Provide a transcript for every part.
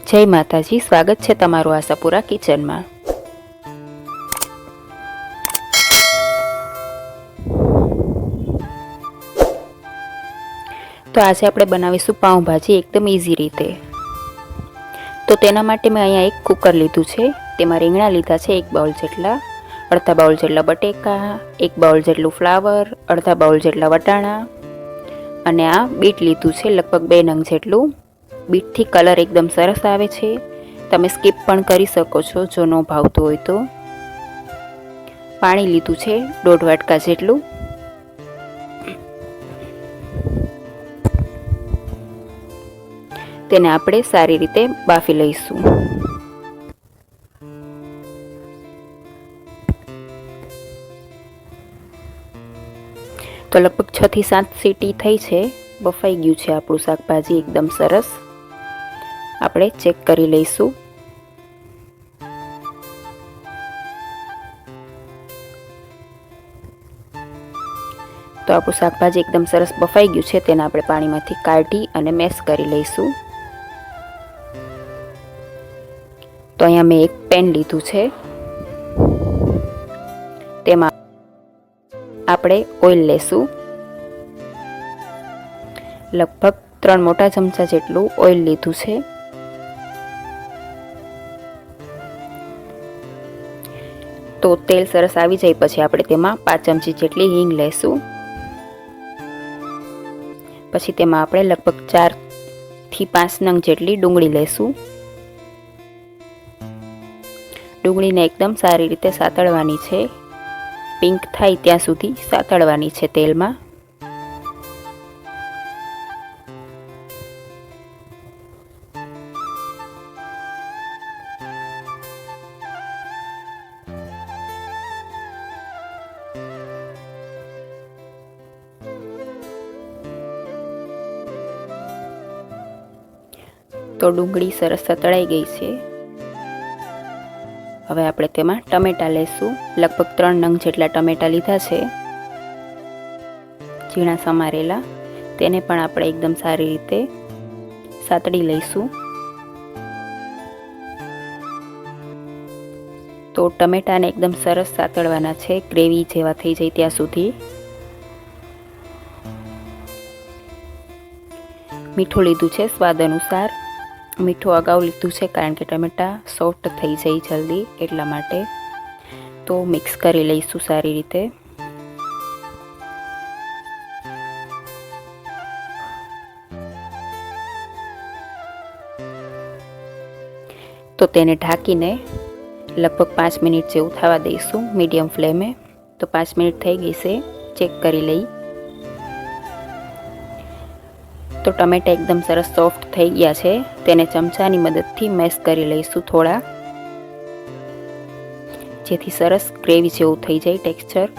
જય માતાજી, સ્વાગત છે તમારું આશાપુરા કિચનમાં। તો આજે આપણે બનાવીશું પાઉંભાજી એકદમ ઈઝી રીતે। તો તેના માટે મેં અહીંયા એક કુકર લીધું છે, તેમાં રીંગણા લીધા છે 1 બાઉલ જેટલા, અડધા બાઉલ જેટલા બટેકા, 1 બાઉલ જેટલું ફ્લાવર, અડધા બાઉલ જેટલા વટાણા અને આ બીટ લીધું છે લગભગ 2 નંગ જેટલું। બીટથી કલર એકદમ સરસ આવે છે, તમે સ્કીપ પણ કરી શકો છો જો ન ભાવતું હોય તો। પાણી લીધું છે 1.5 વાટકા જેટલું। તેને આપણે સારી રીતે બાફી લઈશું। તો લગભગ 6 થી 7 સીટી થઈ છે, બફાઈ ગયું છે આપણું શાકભાજી એકદમ સરસ। આપણે ચેક કરી લઈશું। તો આપણું શાકભાજી એકદમ સરસ બફાઈ ગયું છે, તેને આપણે પાણીમાંથી કાઢી અને મેશ કરી લઈશું। તો અહીંયા મેં એક પેન લીધું છે, તેમાં આપણે ઓઇલ લેશું। લગભગ 3 મોટા ચમચા જેટલું ઓઇલ લીધું છે। તો તેલ સરસ આવી જાય પછી આપણે તેમાં 5 ચમચી જેટલી હિંગ લેશું। પછી તેમાં આપણે લગભગ 4 થી 5 નંગ જેટલી ડુંગળી લેશું। ડુંગળીને એકદમ સારી રીતે સાતળવાની છે, પિંક થાય ત્યાં સુધી સાતળવાની છે તેલમાં। તો ડુંગળી સરસ સતળાઈ ગઈ છે। હવે આપણે તેમાં ટમેટા લેશું, લગભગ 3 નંગ જેટલા ટમેટા લીધા છે ઝીણા સમારેલા। તેને પણ આપણે એકદમ સારી રીતે સાતળી લઈશું। તો ટમેટાને એકદમ સરસ સાતળવાના છે, ગ્રેવી જેવા થઈ જાય ત્યાં સુધી। મીઠું લીધું છે સ્વાદ અનુસાર, મીઠું અગાઉ લીધું છે કારણ કે ટમેટા સોફ્ટ થઈ જાય જલ્દી એટલા માટે। તો મિક્સ કરી લઈશું સારી રીતે। તો તેને ઢાંકીને લગભગ 5 મિનિટ જેવું થવા દઈશું મીડિયમ ફ્લેમે। તો 5 મિનિટ થઈ ગઈ છે, ચેક કરી લઈ। તો ટમેટા એકદમ સરસ સોફ્ટ થઈ ગયા છે, તેને ચમચાની મદદથી મેશ કરી લઈશું થોડા, જેથી સરસ ગ્રેવી જેવું થઈ જાય ટેક્સચર।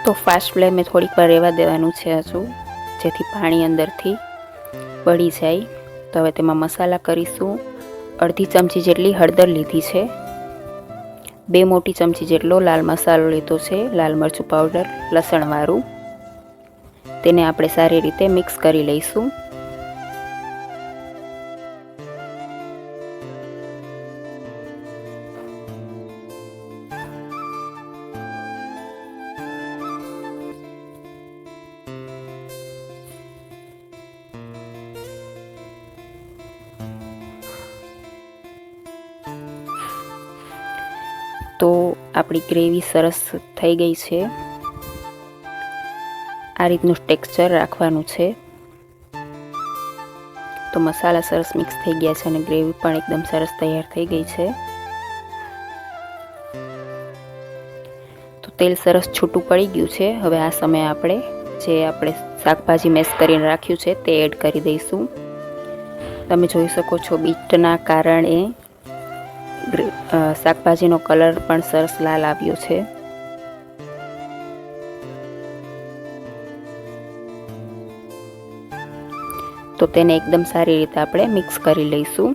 તો ફાસ્ટ ફ્લેમે થોડીક વાર રહેવા દેવાનું છે હજુ, જેથી પાણી અંદરથી બળી જાય। તો હવે તેમાં મસાલા કરીશું। અડધી ચમચી જેટલી હળદર લીધી છે, 2 મોટી ચમચી જેટલો લાલ મસાલો લીધો છે, લાલ મરચું પાવડર લસણવાળું। તેને આપણે સારી રીતે મિક્સ કરી લઈશું। તો આપણી ગ્રેવી સરસ થઈ ગઈ છે, આ રીતનું ટેક્સચર રાખવાનું છે। તો મસાલા સરસ મિક્સ થઈ ગયા છે અને ગ્રેવી પણ એકદમ સરસ તૈયાર થઈ ગઈ છે। તો તેલ સરસ છૂટું પડી ગયું છે। હવે આ સમયે આપણે શાકભાજી મેશ કરીને રાખ્યું છે તે એડ કરી દઈશું। તમે જોઈ શકો છો બીટના કારણે શાકભાજીનો કલર પણ સરસ લાલ આવ્યો છે। તો તેને એકદમ સારી રીતે આપણે મિક્સ કરી લઈશું।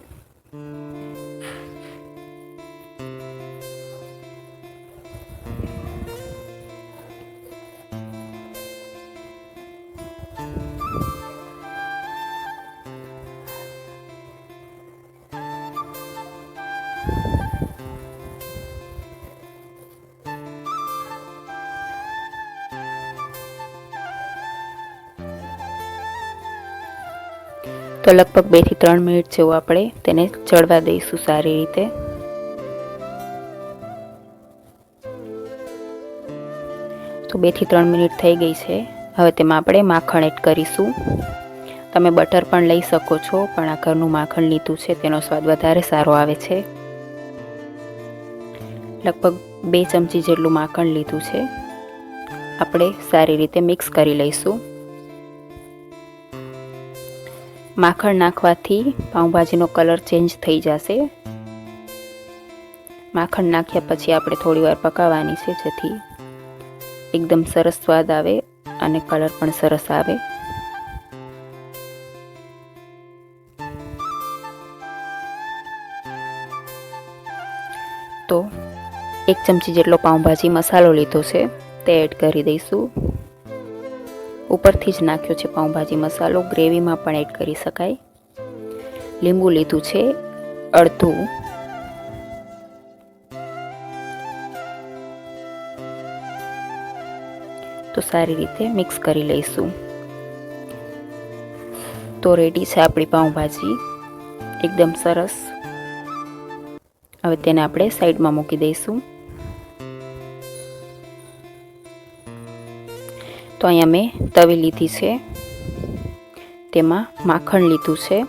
તો લગભગ 2 થી 3 મિનિટ જેવું આપણે તેને ચડવા દઈશું સારી રીતે। તો 2 થી 3 મિનિટ થઈ ગઈ છે। હવે તેમાં આપણે માખણ એડ કરીશું। તમે બટર પણ લઈ શકો છો, પણ આ ઘરનું માખણ લીધું છે, તેનો સ્વાદ વધારે સારો આવે છે। લગભગ 2 ચમચી જેટલું માખણ લીધું છે। આપણે સારી રીતે મિક્સ કરી લઈશું। માખણ નાખવાથી પાઉંભાજીનો કલર ચેન્જ થઈ જશે। માખણ નાખ્યા પછી આપણે થોડીવાર પકાવવાની છે, જેથી એકદમ સરસ સ્વાદ આવે અને કલર પણ સરસ આવે। તો 1 ચમચી જેટલો પાઉંભાજી મસાલો લીધો છે, તે એડ કરી દઈશું। ઉપરથી જ નાખ્યો છે પાઉંભાજી મસાલો, ગ્રેવીમાં પણ એડ કરી શકાય। લીંબુ લીધું છે અડધું। તો સારી રીતે મિક્સ કરી લઈશું। તો રેડી છે આપણી પાઉંભાજી, એકદમ સરસ। હવે તેને આપણે સાઈડમાં મૂકી દઈશું। તો અહીંયા મેં તવી લીધી છે, તેમાં માખણ લીધું છે।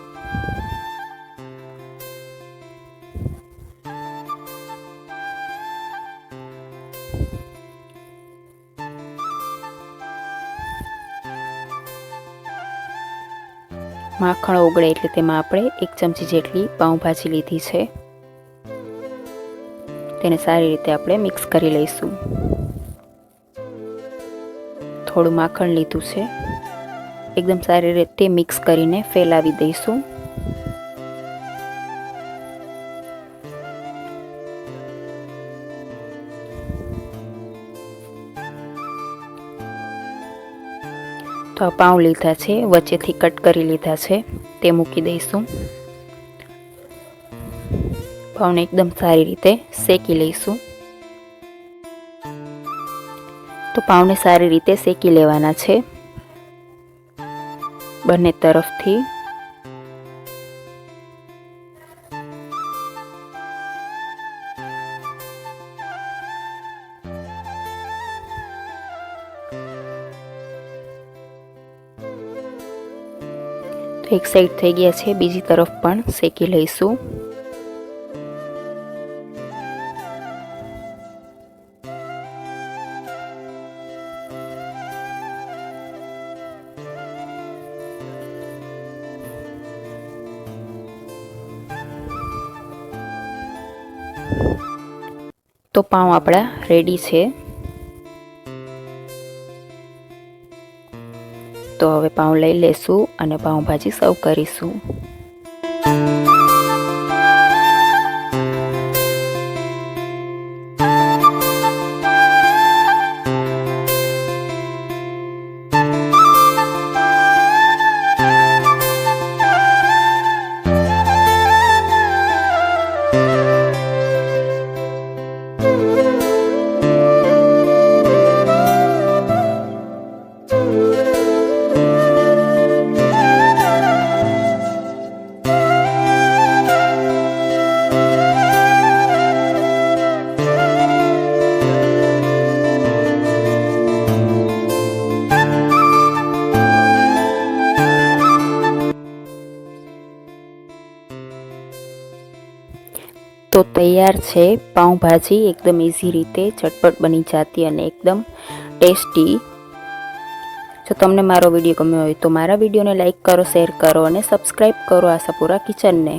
માખણ ઓગળે એટલે તેમાં આપણે 1 ચમચી જેટલી પાઉંભાજી લીધી છે, તેને સારી રીતે આપણે મિક્સ કરી લઈશું। થોડું માખણ લીધું છે, એકદમ સારી રીતે મિક્સ કરીને ફેલાવી દઈશું। તો આ પાઉં લીધા છે, વચ્ચેથી કટ કરી લીધા છે, તે મૂકી દઈશું। પાઉંને એકદમ સારી રીતે શેકી લઈશું। તો પાઉંને સારી રીતે શેકી લેવાના છે બંને તરફથી। તો એક સાઈડ થઈ ગયા છે, બીજી તરફ પણ શેકી લઈશું। તો પાઉં આપણા રેડી છે। તો હવે પાઉં લઈ લેશું અને પાઉંભાજી સર્વ કરીશું। તો તૈયાર છે પાઉંભાજી, એકદમ ઇઝી રીતે ઝટપટ બની જાતી અને એકદમ ટેસ્ટી। જો તમને મારો વિડીયો ગમ્યો હોય તો મારા વિડીયોને લાઈક કરો, શેર કરો અને સબસ્ક્રાઈબ કરો આશાપુરા કિચનને।